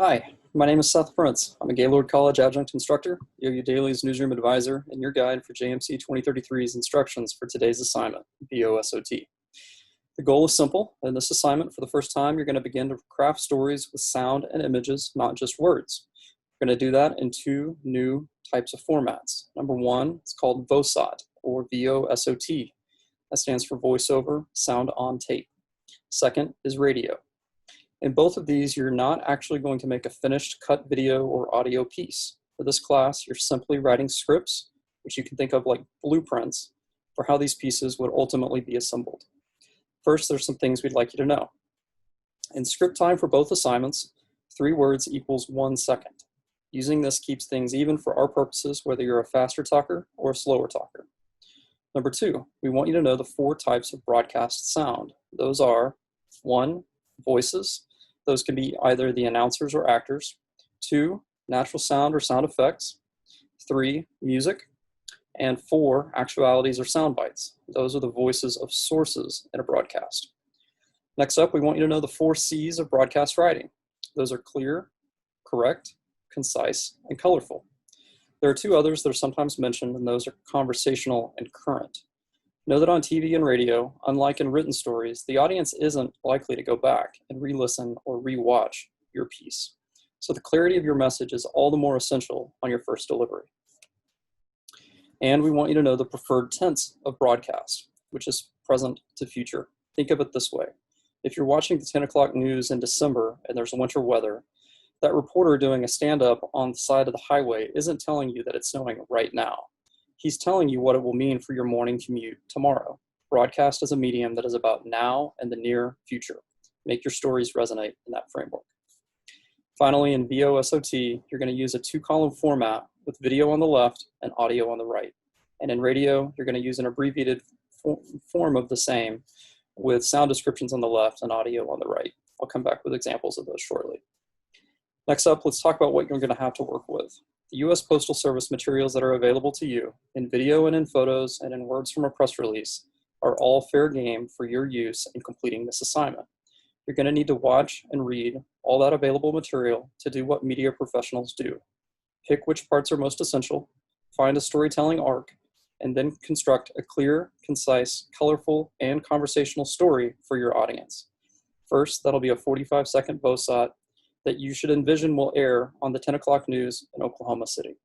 Hi, my name is Seth Prince. I'm a Gaylord College adjunct instructor, OU Daily's newsroom advisor, and your guide for JMC 2033's instructions for today's assignment, SoT. The goal is simple. In this assignment, for the first time, you're going to begin to craft stories with sound and images, not just words. We're going to do that in two new types of formats. Number one, it's called VOSOT, or VOSOT. That stands for voiceover, sound on tape. Second is radio. In both of these, you're not actually going to make a finished cut video or audio piece. For this class, you're simply writing scripts, which you can think of like blueprints, for how these pieces would ultimately be assembled. First, there's some things we'd like you to know. In script time for both assignments, 3 words equals 1 second. Using this keeps things even for our purposes, whether you're a faster talker or a slower talker. Number 2, we want you to know the 4 types of broadcast sound. Those are 1, voices. Those can be either the announcers or actors. 2, natural sound or sound effects. 3, music. And 4, actualities or sound bites. Those are the voices of sources in a broadcast. Next up, we want you to know the 4 C's of broadcast writing. Those are clear, correct, concise, and colorful. There are 2 others that are sometimes mentioned, and those are conversational and current. Know that on TV and radio, unlike in written stories, the audience isn't likely to go back and re-listen or re-watch your piece. So the clarity of your message is all the more essential on your first delivery. And we want you to know the preferred tense of broadcast, which is present to future. Think of it this way. If you're watching the 10 o'clock news in December and there's winter weather, that reporter doing a stand-up on the side of the highway isn't telling you that it's snowing right now. He's telling you what it will mean for your morning commute tomorrow. Broadcast is a medium that is about now and the near future. Make your stories resonate in that framework. Finally, in VOSOT, you're going to use a 2-column format with video on the left and audio on the right. And in radio, you're going to use an abbreviated form of the same with sound descriptions on the left and audio on the right. I'll come back with examples of those shortly. Next up, let's talk about what you're going to have to work with. The U.S. Postal Service materials that are available to you in video and in photos and in words from a press release are all fair game for your use in completing this assignment. You're going to need to watch and read all that available material to do what media professionals do. Pick which parts are most essential, find a storytelling arc, and then construct a clear, concise, colorful, and conversational story for your audience. First, that'll be a 45-second VOSOT that you should envision will air on the 10 o'clock news in Oklahoma City.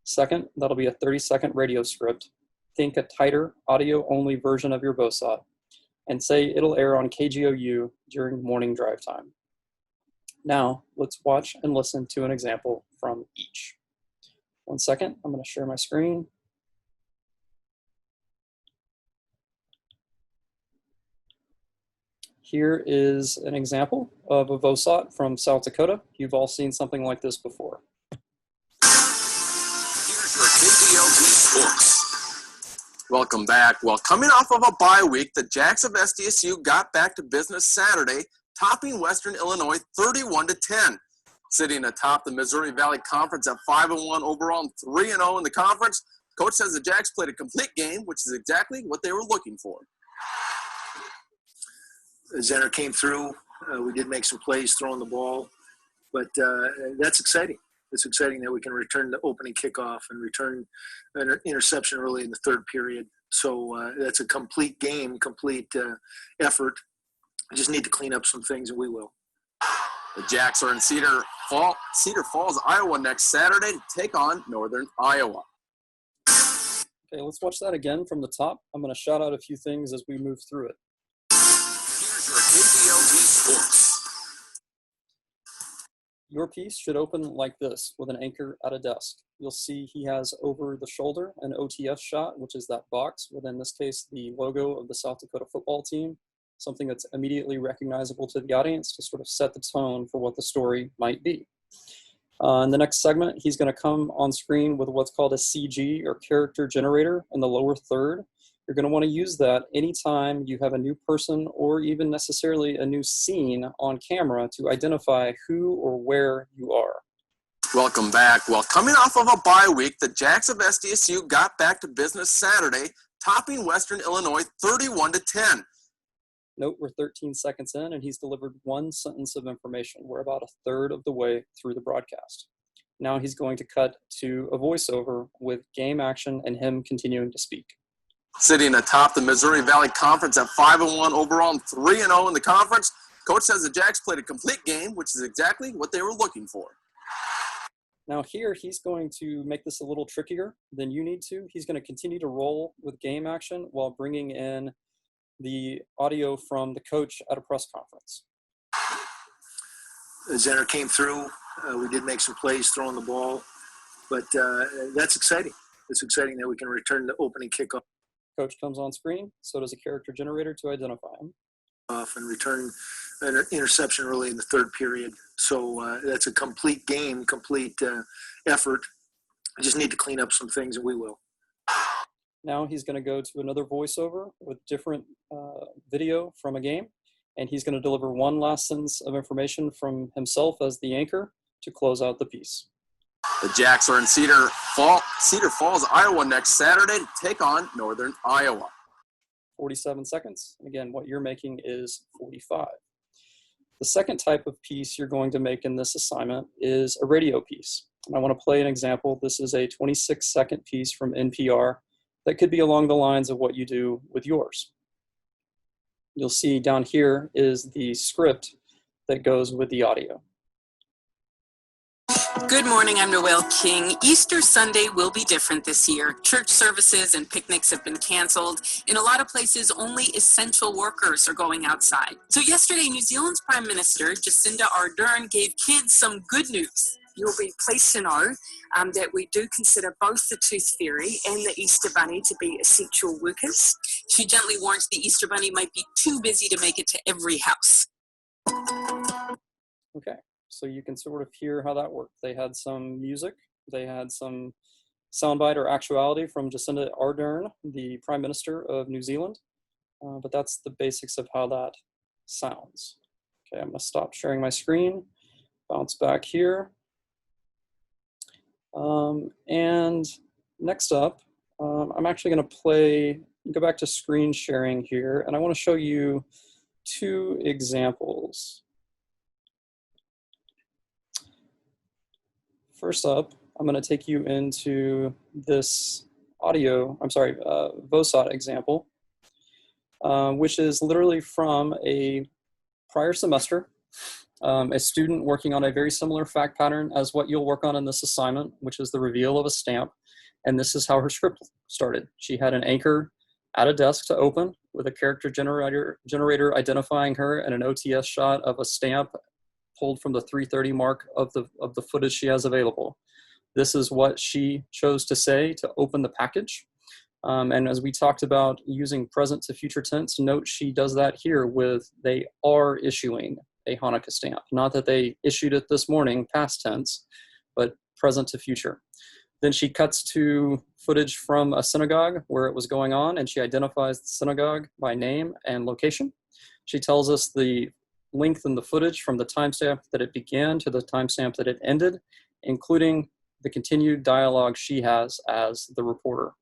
Second, that'll be a 30-second radio script. Think a tighter audio-only version of your VOSOT, and say it'll air on KGOU during morning drive time. Now, let's watch and listen to an example from each. 1 second, I'm going to share my screen. Here is an example of a VOSOT from South Dakota. You've all seen something like this before. Here's your KGLT Sports. Welcome back. Well, coming off of a bye week, the Jacks of SDSU got back to business Saturday, topping Western Illinois 31-10. Sitting atop the Missouri Valley Conference at 5-1 overall and 3-0 in the conference, Coach says the Jacks played a complete game, which is exactly what they were looking for. Zenner came through. We did make some plays throwing the ball, but that's exciting. It's exciting that we can return the opening kickoff and return an interception early in the 3rd period. So that's a complete game, complete effort. I just need to clean up some things, and we will. The Jacks are in Cedar Falls, Iowa next Saturday to take on Northern Iowa. Okay, let's watch that again from the top. I'm going to shout out a few things as we move through it. Here's your KGLT Sports. Your piece should open like this with an anchor at a desk. You'll see he has over the shoulder an OTS shot, which is that box with, in this case, the logo of the South Dakota football team, something that's immediately recognizable to the audience to sort of set the tone for what the story might be. In the next segment, he's going to come on screen with what's called a CG, or character generator, in the lower third. You're going to want to use that anytime you have a new person or even necessarily a new scene on camera to identify who or where you are. Welcome back. Well, coming off of a bye week, the Jacks of SDSU got back to business Saturday, topping Western Illinois 31-10. Note we're 13 seconds in and he's delivered one sentence of information. We're about a third of the way through the broadcast. Now he's going to cut to a voiceover with game action and him continuing to speak. Sitting atop the Missouri Valley Conference at 5-1 overall and 3-0 in the conference, coach says the Jacks played a complete game, which is exactly what they were looking for. Now here, he's going to make this a little trickier than you need to. He's going to continue to roll with game action while bringing in the audio from the coach at a press conference. Zenner came through. We did make some plays throwing the ball, but that's exciting. It's exciting that we can return the opening kickoff. Coach comes on screen, so does a character generator to identify him. Off and return an interception early in the third period. So that's a complete game, complete effort. I just need to clean up some things, and we will. Now he's going to go to another voiceover with different video from a game, and he's going to deliver one last sentence of information from himself as the anchor to close out the piece. The Jacks are in Cedar Falls, Iowa next Saturday to take on Northern Iowa. 47 seconds. Again, what you're making is 45. The second type of piece you're going to make in this assignment is a radio piece. And I want to play an example. This is a 26-second piece from NPR that could be along the lines of what you do with yours. You'll see down here is the script that goes with the audio. Good morning, I'm Noelle King. Easter Sunday will be different this year. Church services and picnics have been canceled. In a lot of places, only essential workers are going outside. So yesterday, New Zealand's Prime Minister, Jacinda Ardern, gave kids some good news. You'll be pleased to know that we do consider both the Tooth Fairy and the Easter Bunny to be essential workers. She gently warns the Easter Bunny might be too busy to make it to every house. Okay. So you can sort of hear how that worked. They had some music. They had some soundbite or actuality from Jacinda Ardern, the Prime Minister of New Zealand. But that's the basics of how that sounds. Okay, I'm going to stop sharing my screen, bounce back here. And next up, I'm actually going to go back to screen sharing here, and I want to show you two examples. First up, I'm going to take you into this VOSOT example, which is literally from a prior semester, a student working on a very similar fact pattern as what you'll work on in this assignment, which is the reveal of a stamp. And this is how her script started. She had an anchor at a desk to open with a character generator identifying her and an OTS shot of a stamp pulled from the 3:30 mark of the footage she has available. This is what she chose to say to open the package. And as we talked about using present to future tense, note she does that here with they are issuing a Hanukkah stamp. Not that they issued it this morning, past tense, but present to future. Then she cuts to footage from a synagogue where it was going on, and she identifies the synagogue by name and location. She tells us the length in the footage from the timestamp that it began to the timestamp that it ended, including the continued dialogue she has as the reporter.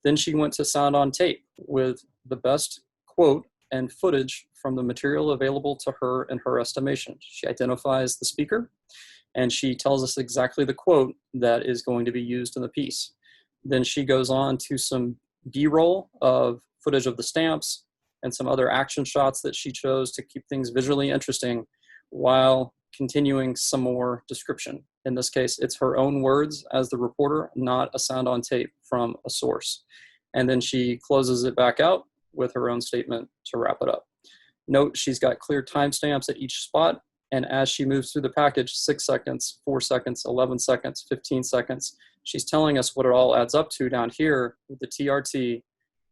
Then she went to sound on tape with the best quote and footage from the material available to her in her estimation. She identifies the speaker, and she tells us exactly the quote that is going to be used in the piece. Then she goes on to some B-roll of footage of the stamps and some other action shots that she chose to keep things visually interesting while continuing some more description. In this case, it's her own words as the reporter, not a sound on tape from a source. And then she closes it back out with her own statement to wrap it up. Note she's got clear timestamps at each spot, and as she moves through the package, 6 seconds, 4 seconds, 11 seconds, 15 seconds, she's telling us what it all adds up to down here with the TRT.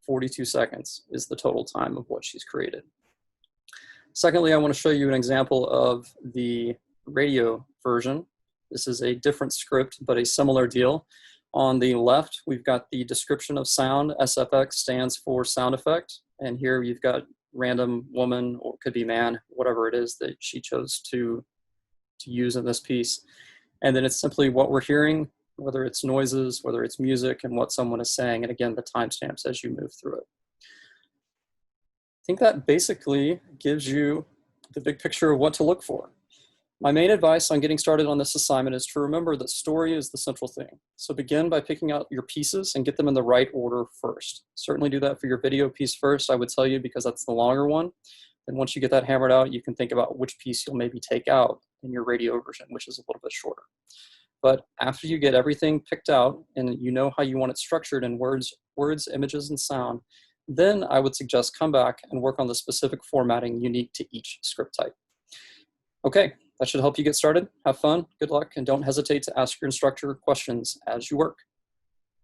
42 seconds is the total time of what she's created. Secondly, I want to show you an example of the radio version. This is a different script, but a similar deal. On the left, we've got the description of sound. SFX stands for sound effect. And here you've got random woman, or it could be man, whatever it is that she chose to use in this piece. And then it's simply what we're hearing, whether it's noises, whether it's music, and what someone is saying, and again, the timestamps as you move through it. think that basically gives you the big picture of what to look for. My main advice on getting started on this assignment is to remember that story is the central thing. So begin by picking out your pieces and get them in the right order first. Certainly do that for your video piece first, I would tell you, because that's the longer one. And once you get that hammered out, you can think about which piece you'll maybe take out in your radio version, which is a little bit shorter. But after you get everything picked out and you know how you want it structured in words, images, and sound, then I would suggest come back and work on the specific formatting unique to each script type. Okay, that should help you get started. Have fun, good luck, and don't hesitate to ask your instructor questions as you work.